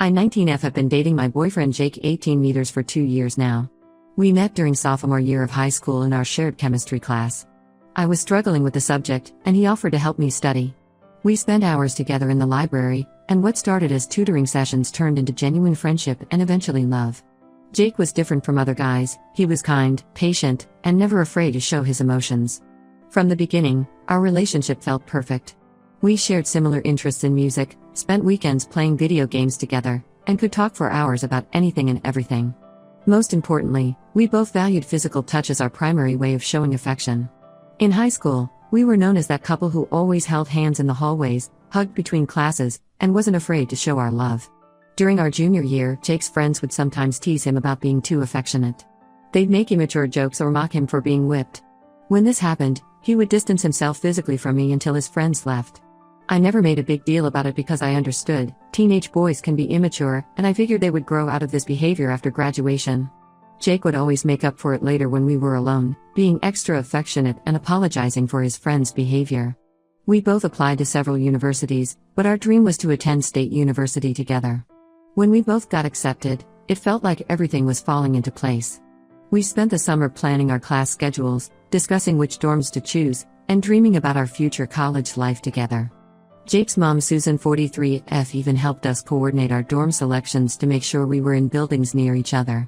I 19F have been dating my boyfriend Jake 18 meters for 2 years now. We met during sophomore year of high school in our shared chemistry class. I was struggling with the subject, and he offered to help me study. We spent hours together in the library, and what started as tutoring sessions turned into genuine friendship and eventually love. Jake was different from other guys. He was kind, patient, and never afraid to show his emotions. From the beginning, our relationship felt perfect. We shared similar interests in music, spent weekends playing video games together, and could talk for hours about anything and everything. Most importantly, we both valued physical touch as our primary way of showing affection. In high school, we were known as that couple who always held hands in the hallways, hugged between classes, and wasn't afraid to show our love. During our junior year, Jake's friends would sometimes tease him about being too affectionate. They'd make immature jokes or mock him for being whipped. When this happened, he would distance himself physically from me until his friends left. I never made a big deal about it because I understood, teenage boys can be immature, and I figured they would grow out of this behavior after graduation. Jake would always make up for it later when we were alone, being extra affectionate and apologizing for his friends' behavior. We both applied to several universities, but our dream was to attend state university together. When we both got accepted, it felt like everything was falling into place. We spent the summer planning our class schedules, discussing which dorms to choose, and dreaming about our future college life together. Jake's mom Susan 43F even helped us coordinate our dorm selections to make sure we were in buildings near each other.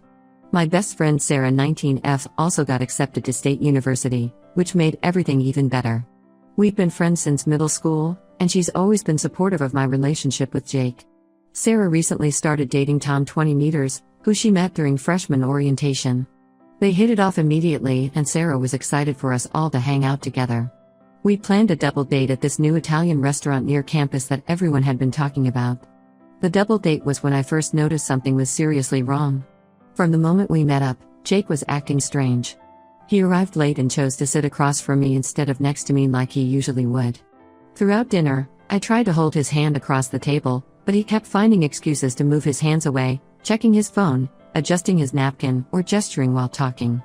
My best friend Sarah 19F also got accepted to state university, which made everything even better. We've been friends since middle school, and she's always been supportive of my relationship with Jake. Sarah recently started dating Tom 20 meters, who she met during freshman orientation. They hit it off immediately, and Sarah was excited for us all to hang out together. We planned a double date at this new Italian restaurant near campus that everyone had been talking about. The double date was when I first noticed something was seriously wrong. From the moment we met up, Jake was acting strange. He arrived late and chose to sit across from me instead of next to me like he usually would. Throughout dinner, I tried to hold his hand across the table, but he kept finding excuses to move his hands away, checking his phone, adjusting his napkin, or gesturing while talking.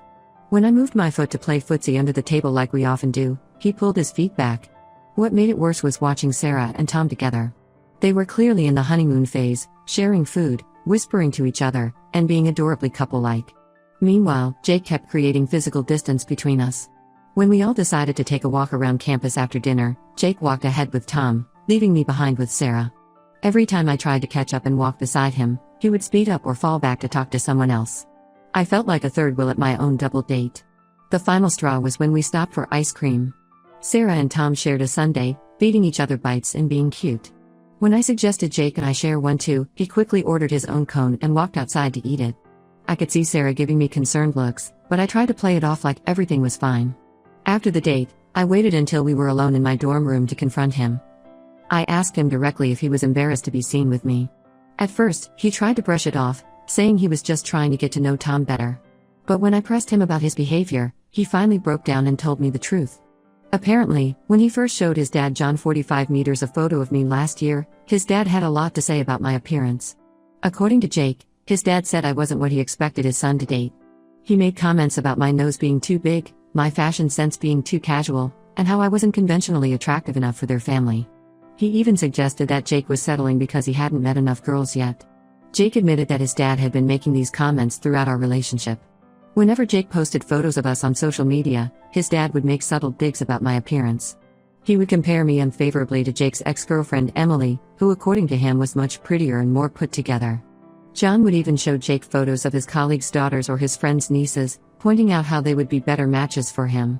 When I moved my foot to play footsie under the table like we often do, he pulled his feet back. What made it worse was watching Sarah and Tom together. They were clearly in the honeymoon phase, sharing food, whispering to each other, and being adorably couple-like. Meanwhile, Jake kept creating physical distance between us. When we all decided to take a walk around campus after dinner, Jake walked ahead with Tom, leaving me behind with Sarah. Every time I tried to catch up and walk beside him, he would speed up or fall back to talk to someone else. I felt like a third wheel at my own double date. The final straw was when we stopped for ice cream. Sarah and Tom shared a sundae, feeding each other bites and being cute. When I suggested Jake and I share one too, he quickly ordered his own cone and walked outside to eat it. I could see Sarah giving me concerned looks, but I tried to play it off like everything was fine. After the date, I waited until we were alone in my dorm room to confront him. I asked him directly if he was embarrassed to be seen with me. At first, he tried to brush it off, saying he was just trying to get to know Tom better. But when I pressed him about his behavior, he finally broke down and told me the truth. Apparently, when he first showed his dad John 45 meters a photo of me last year, his dad had a lot to say about my appearance. According to Jake, his dad said I wasn't what he expected his son to date. He made comments about my nose being too big, my fashion sense being too casual, and how I wasn't conventionally attractive enough for their family. He even suggested that Jake was settling because he hadn't met enough girls yet. Jake admitted that his dad had been making these comments throughout our relationship. Whenever Jake posted photos of us on social media, his dad would make subtle digs about my appearance. He would compare me unfavorably to Jake's ex-girlfriend Emily, who according to him was much prettier and more put together. John would even show Jake photos of his colleagues' daughters or his friends' nieces, pointing out how they would be better matches for him.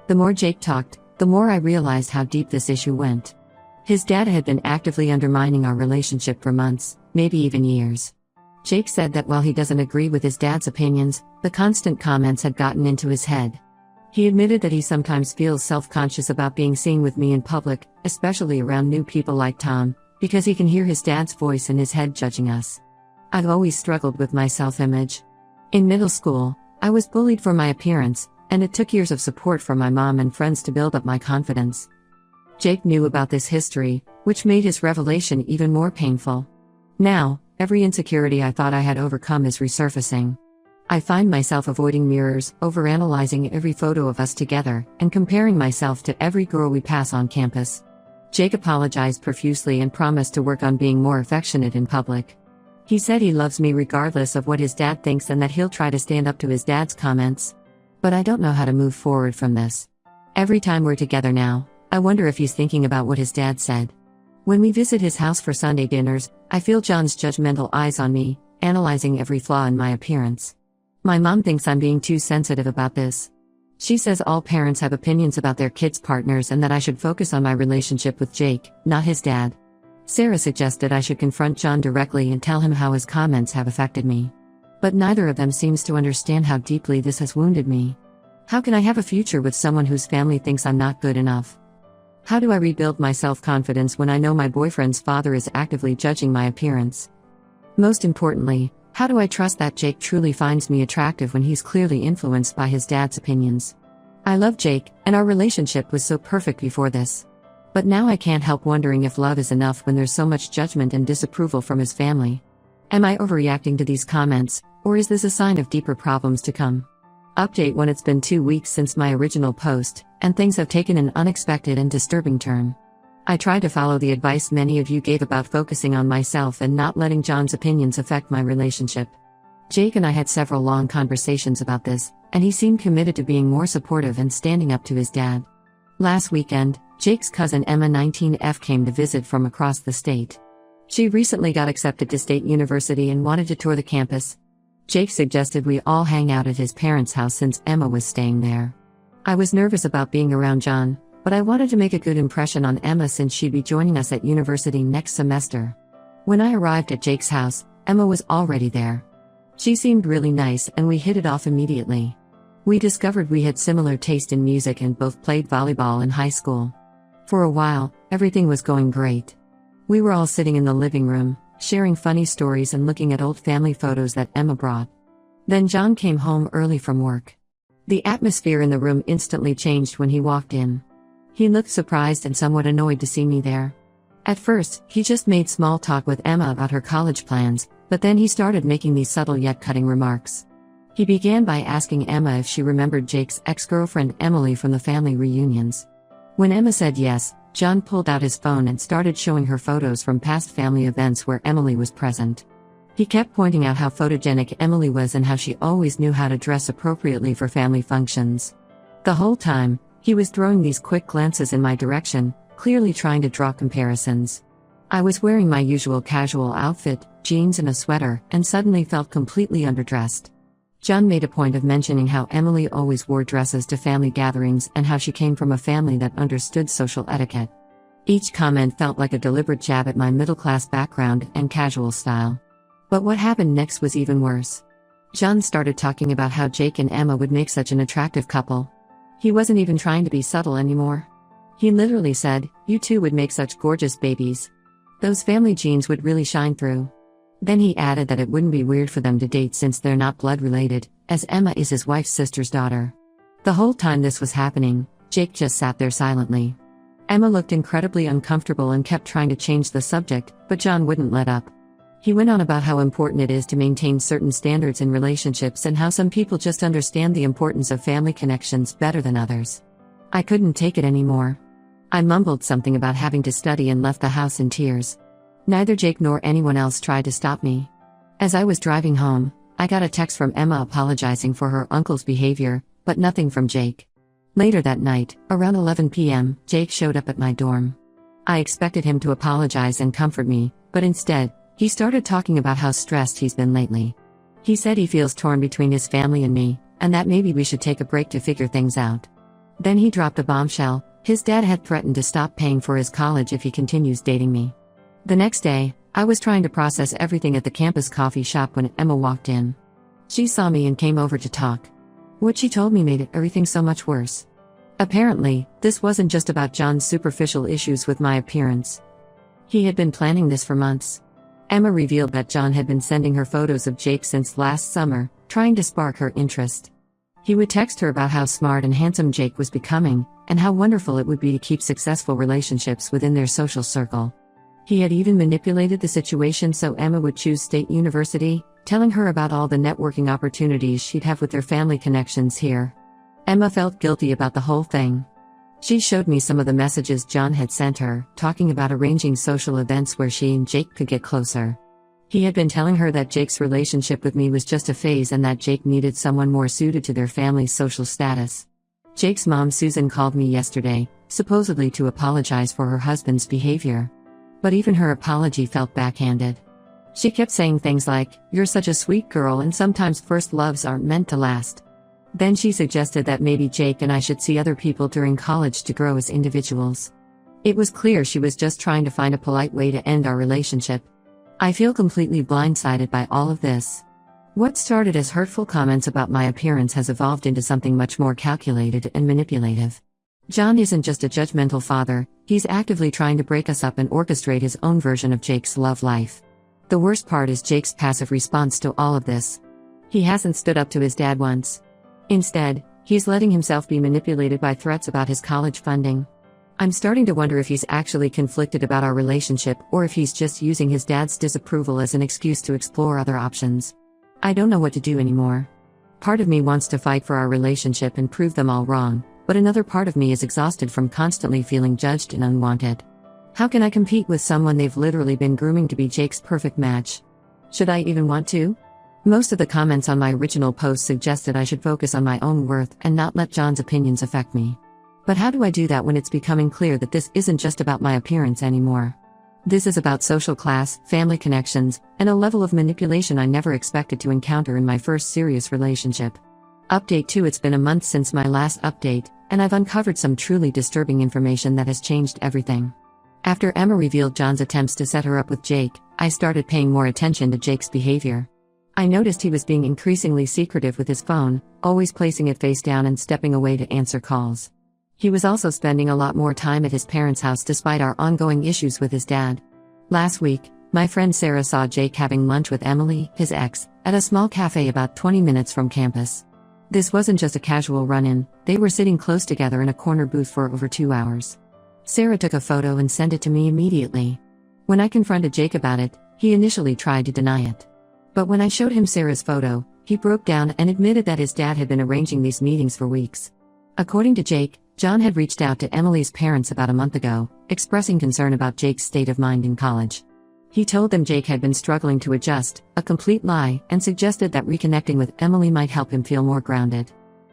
The more Jake talked, the more I realized how deep this issue went. His dad had been actively undermining our relationship for months, maybe even years. Jake said that while he doesn't agree with his dad's opinions, the constant comments had gotten into his head. He admitted that he sometimes feels self-conscious about being seen with me in public, especially around new people like Tom, because he can hear his dad's voice in his head judging us. I've always struggled with my self-image. In middle school, I was bullied for my appearance, and it took years of support from my mom and friends to build up my confidence. Jake knew about this history, which made his revelation even more painful. Now, every insecurity I thought I had overcome is resurfacing. I find myself avoiding mirrors, overanalyzing every photo of us together, and comparing myself to every girl we pass on campus. Jake apologized profusely and promised to work on being more affectionate in public. He said he loves me regardless of what his dad thinks and that he'll try to stand up to his dad's comments. But I don't know how to move forward from this. Every time we're together now, I wonder if he's thinking about what his dad said. When we visit his house for Sunday dinners, I feel John's judgmental eyes on me, analyzing every flaw in my appearance. My mom thinks I'm being too sensitive about this. She says all parents have opinions about their kids' partners and that I should focus on my relationship with Jake, not his dad. Sarah suggested I should confront John directly and tell him how his comments have affected me. But neither of them seems to understand how deeply this has wounded me. How can I have a future with someone whose family thinks I'm not good enough? How do I rebuild my self-confidence when I know my boyfriend's father is actively judging my appearance? Most importantly, how do I trust that Jake truly finds me attractive when he's clearly influenced by his dad's opinions? I love Jake, and our relationship was so perfect before this. But now I can't help wondering if love is enough when there's so much judgment and disapproval from his family. Am I overreacting to these comments, or is this a sign of deeper problems to come? Update: when it's been 2 weeks since my original post, and things have taken an unexpected and disturbing turn. I tried to follow the advice many of you gave about focusing on myself and not letting John's opinions affect my relationship. Jake and I had several long conversations about this, and he seemed committed to being more supportive and standing up to his dad. Last weekend, Jake's cousin Emma 19F came to visit from across the state. She recently got accepted to State University and wanted to tour the campus. Jake suggested we all hang out at his parents' house since Emma was staying there. I was nervous about being around John, but I wanted to make a good impression on Emma since she'd be joining us at university next semester. When I arrived at Jake's house, Emma was already there. She seemed really nice and we hit it off immediately. We discovered we had similar taste in music and both played volleyball in high school. For a while, everything was going great. We were all sitting in the living room, sharing funny stories and looking at old family photos that Emma brought. Then John came home early from work. The atmosphere in the room instantly changed when he walked in. He looked surprised and somewhat annoyed to see me there. At first, he just made small talk with Emma about her college plans, but then he started making these subtle yet cutting remarks. He began by asking Emma if she remembered Jake's ex-girlfriend Emily from the family reunions. When Emma said yes, John pulled out his phone and started showing her photos from past family events where Emily was present. He kept pointing out how photogenic Emily was and how she always knew how to dress appropriately for family functions. The whole time, he was throwing these quick glances in my direction, clearly trying to draw comparisons. I was wearing my usual casual outfit, jeans and a sweater, and suddenly felt completely underdressed. John made a point of mentioning how Emily always wore dresses to family gatherings and how she came from a family that understood social etiquette. Each comment felt like a deliberate jab at my middle-class background and casual style. But what happened next was even worse. John started talking about how Jake and Emma would make such an attractive couple. He wasn't even trying to be subtle anymore. He literally said, "You two would make such gorgeous babies. Those family genes would really shine through." Then he added that it wouldn't be weird for them to date since they're not blood related, as Emma is his wife's sister's daughter. The whole time this was happening, Jake just sat there silently. Emma looked incredibly uncomfortable and kept trying to change the subject, but John wouldn't let up. He went on about how important it is to maintain certain standards in relationships and how some people just understand the importance of family connections better than others. I couldn't take it anymore. I mumbled something about having to study and left the house in tears. Neither Jake nor anyone else tried to stop me. As I was driving home, I got a text from Emma apologizing for her uncle's behavior, but nothing from Jake. Later that night, around 11 p.m., Jake showed up at my dorm. I expected him to apologize and comfort me, but instead, he started talking about how stressed he's been lately. He said he feels torn between his family and me, and that maybe we should take a break to figure things out. Then he dropped a bombshell: his dad had threatened to stop paying for his college if he continues dating me. The next day, I was trying to process everything at the campus coffee shop when Emma walked in. She saw me and came over to talk. What she told me made everything so much worse. Apparently, this wasn't just about John's superficial issues with my appearance. He had been planning this for months. Emma revealed that John had been sending her photos of Jake since last summer, trying to spark her interest. He would text her about how smart and handsome Jake was becoming, and how wonderful it would be to keep successful relationships within their social circle. He had even manipulated the situation so Emma would choose State University, telling her about all the networking opportunities she'd have with their family connections here. Emma felt guilty about the whole thing. She showed me some of the messages John had sent her, talking about arranging social events where she and Jake could get closer. He had been telling her that Jake's relationship with me was just a phase and that Jake needed someone more suited to their family's social status. Jake's mom Susan called me yesterday, supposedly to apologize for her husband's behavior. But even her apology felt backhanded. She kept saying things like, "You're such a sweet girl and sometimes first loves aren't meant to last." Then she suggested that maybe Jake and I should see other people during college to grow as individuals. It was clear she was just trying to find a polite way to end our relationship. I feel completely blindsided by all of this. What started as hurtful comments about my appearance has evolved into something much more calculated and manipulative. John isn't just a judgmental father, he's actively trying to break us up and orchestrate his own version of Jake's love life. The worst part is Jake's passive response to all of this. He hasn't stood up to his dad once. Instead, he's letting himself be manipulated by threats about his college funding. I'm starting to wonder if he's actually conflicted about our relationship or if he's just using his dad's disapproval as an excuse to explore other options. I don't know what to do anymore. Part of me wants to fight for our relationship and prove them all wrong, but another part of me is exhausted from constantly feeling judged and unwanted. How can I compete with someone they've literally been grooming to be Jake's perfect match? Should I even want to? Most of the comments on my original post suggested I should focus on my own worth and not let John's opinions affect me. But how do I do that when it's becoming clear that this isn't just about my appearance anymore? This is about social class, family connections, and a level of manipulation I never expected to encounter in my first serious relationship. Update 2: It's been a month since my last update, and I've uncovered some truly disturbing information that has changed everything. After Emma revealed John's attempts to set her up with Jake, I started paying more attention to Jake's behavior. I noticed he was being increasingly secretive with his phone, always placing it face down and stepping away to answer calls. He was also spending a lot more time at his parents' house despite our ongoing issues with his dad. Last week, my friend Sarah saw Jake having lunch with Emily, his ex, at a small cafe about 20 minutes from campus. This wasn't just a casual run-in, they were sitting close together in a corner booth for over 2 hours. Sarah took a photo and sent it to me immediately. When I confronted Jake about it, he initially tried to deny it. But when I showed him Sarah's photo, he broke down and admitted that his dad had been arranging these meetings for weeks. According to Jake, John had reached out to Emily's parents about a month ago, expressing concern about Jake's state of mind in college. He told them Jake had been struggling to adjust, a complete lie, and suggested that reconnecting with Emily might help him feel more grounded.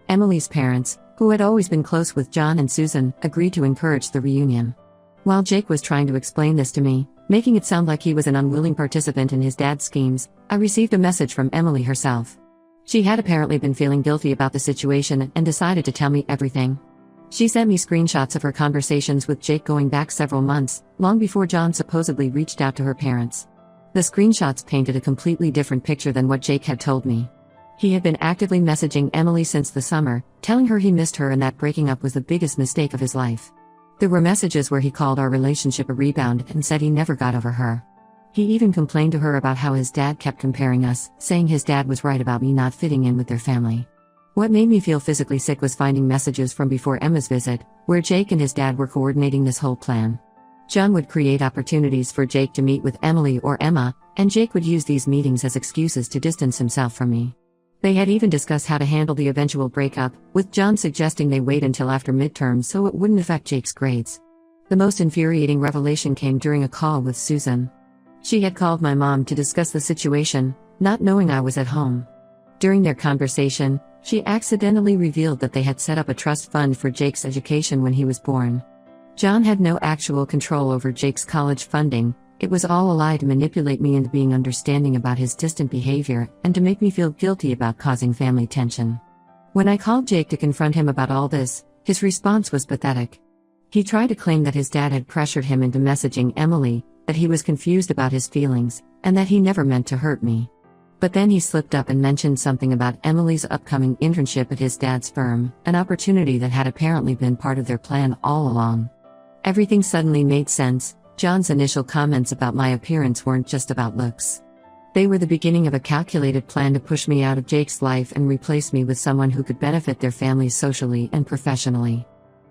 Emily's parents, who had always been close with John and Susan, agreed to encourage the reunion. While Jake was trying to explain this to me, making it sound like he was an unwilling participant in his dad's schemes, I received a message from Emily herself. She had apparently been feeling guilty about the situation and decided to tell me everything. She sent me screenshots of her conversations with Jake going back several months, long before John supposedly reached out to her parents. The screenshots painted a completely different picture than what Jake had told me. He had been actively messaging Emily since the summer, telling her he missed her and that breaking up was the biggest mistake of his life. There were messages where he called our relationship a rebound and said he never got over her. He even complained to her about how his dad kept comparing us, saying his dad was right about me not fitting in with their family. What made me feel physically sick was finding messages from before Emma's visit, where Jake and his dad were coordinating this whole plan. John would create opportunities for Jake to meet with Emily or Emma, and Jake would use these meetings as excuses to distance himself from me. They had even discussed how to handle the eventual breakup, with John suggesting they wait until after midterms so it wouldn't affect Jake's grades. The most infuriating revelation came during a call with Susan. She had called my mom to discuss the situation, not knowing I was at home. During their conversation, she accidentally revealed that they had set up a trust fund for Jake's education when he was born. John had no actual control over Jake's college funding. It was all a lie to manipulate me into being understanding about his distant behavior and to make me feel guilty about causing family tension. When I called Jake to confront him about all this, his response was pathetic. He tried to claim that his dad had pressured him into messaging Emily, that he was confused about his feelings, and that he never meant to hurt me. But then he slipped up and mentioned something about Emily's upcoming internship at his dad's firm, an opportunity that had apparently been part of their plan all along. Everything suddenly made sense. John's initial comments about my appearance weren't just about looks. They were the beginning of a calculated plan to push me out of Jake's life and replace me with someone who could benefit their families socially and professionally.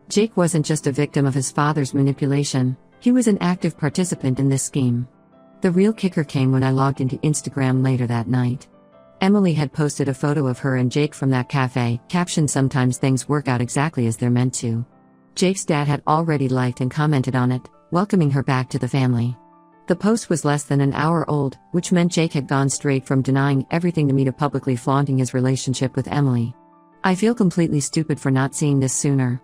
Jake wasn't just a victim of his father's manipulation, he was an active participant in this scheme. The real kicker came when I logged into Instagram later that night. Emily had posted a photo of her and Jake from that cafe, captioned "Sometimes things work out exactly as they're meant to." Jake's dad had already liked and commented on it, welcoming her back to the family. The post was less than an hour old, which meant Jake had gone straight from denying everything to me to publicly flaunting his relationship with Emily. I feel completely stupid for not seeing this sooner.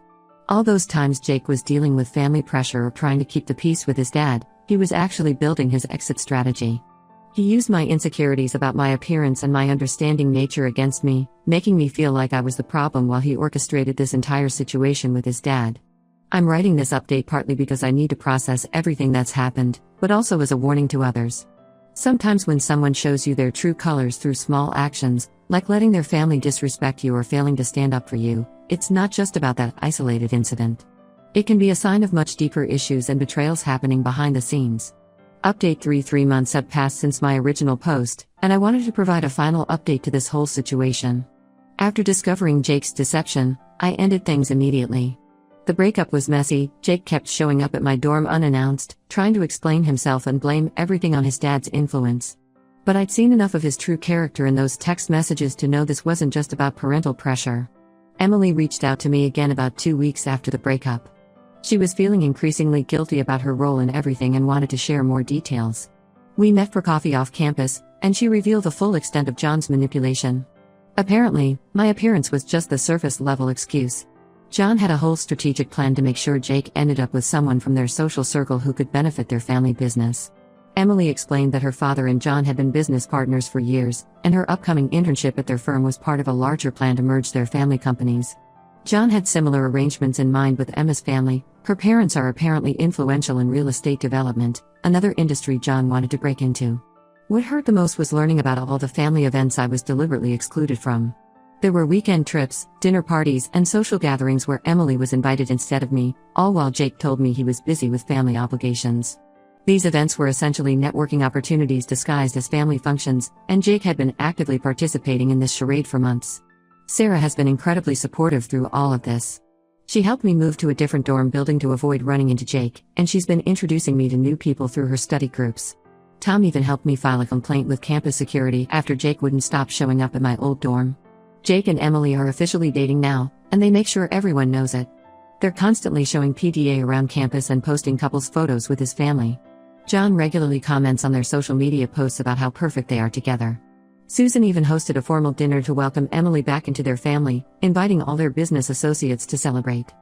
All those times Jake was dealing with family pressure or trying to keep the peace with his dad, he was actually building his exit strategy. He used my insecurities about my appearance and my understanding nature against me, making me feel like I was the problem while he orchestrated this entire situation with his dad. I'm writing this update partly because I need to process everything that's happened, but also as a warning to others. Sometimes when someone shows you their true colors through small actions, like letting their family disrespect you or failing to stand up for you, it's not just about that isolated incident. It can be a sign of much deeper issues and betrayals happening behind the scenes. Update 3 months have passed since my original post, and I wanted to provide a final update to this whole situation. After discovering Jake's deception, I ended things immediately. The breakup was messy. Jake kept showing up at my dorm unannounced, trying to explain himself and blame everything on his dad's influence. But I'd seen enough of his true character in those text messages to know this wasn't just about parental pressure. Emily reached out to me again about 2 weeks after the breakup. She was feeling increasingly guilty about her role in everything and wanted to share more details. We met for coffee off campus, and she revealed the full extent of John's manipulation. Apparently, my appearance was just the surface-level excuse. John had a whole strategic plan to make sure Jake ended up with someone from their social circle who could benefit their family business. Emily explained that her father and John had been business partners for years, and her upcoming internship at their firm was part of a larger plan to merge their family companies. John had similar arrangements in mind with Emma's family. Her parents are apparently influential in real estate development, another industry John wanted to break into. What hurt the most was learning about all the family events I was deliberately excluded from. There were weekend trips, dinner parties, and social gatherings where Emily was invited instead of me, all while Jake told me he was busy with family obligations. These events were essentially networking opportunities disguised as family functions, and Jake had been actively participating in this charade for months. Sarah has been incredibly supportive through all of this. She helped me move to a different dorm building to avoid running into Jake, and she's been introducing me to new people through her study groups. Tom even helped me file a complaint with campus security after Jake wouldn't stop showing up at my old dorm. Jake and Emily are officially dating now, and they make sure everyone knows it. They're constantly showing PDA around campus and posting couples' photos with his family. John regularly comments on their social media posts about how perfect they are together. Susan even hosted a formal dinner to welcome Emily back into their family, inviting all their business associates to celebrate.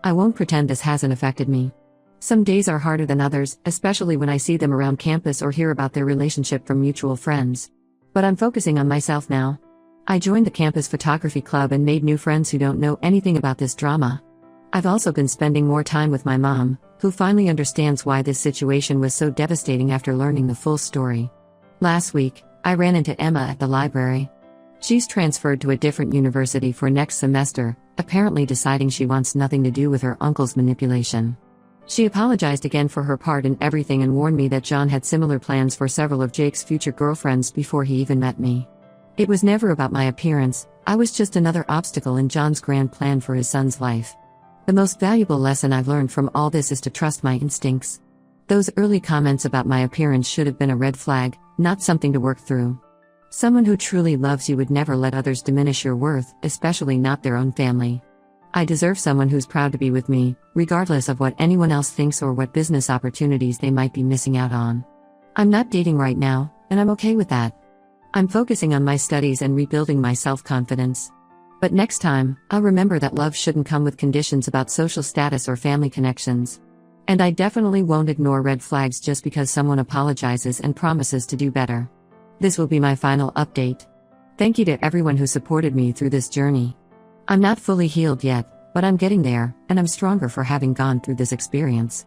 I won't pretend this hasn't affected me. Some days are harder than others, especially when I see them around campus or hear about their relationship from mutual friends. But I'm focusing on myself now. I joined the campus photography club and made new friends who don't know anything about this drama. I've also been spending more time with my mom, who finally understands why this situation was so devastating after learning the full story. Last week, I ran into Emma at the library. She's transferred to a different university for next semester, apparently deciding she wants nothing to do with her uncle's manipulation. She apologized again for her part in everything and warned me that John had similar plans for several of Jake's future girlfriends before he even met me. It was never about my appearance. I was just another obstacle in John's grand plan for his son's life. The most valuable lesson I've learned from all this is to trust my instincts. Those early comments about my appearance should have been a red flag, not something to work through. Someone who truly loves you would never let others diminish your worth, especially not their own family. I deserve someone who's proud to be with me, regardless of what anyone else thinks or what business opportunities they might be missing out on. I'm not dating right now, and I'm okay with that. I'm focusing on my studies and rebuilding my self-confidence. But next time, I'll remember that love shouldn't come with conditions about social status or family connections. And I definitely won't ignore red flags just because someone apologizes and promises to do better. This will be my final update. Thank you to everyone who supported me through this journey. I'm not fully healed yet, but I'm getting there, and I'm stronger for having gone through this experience.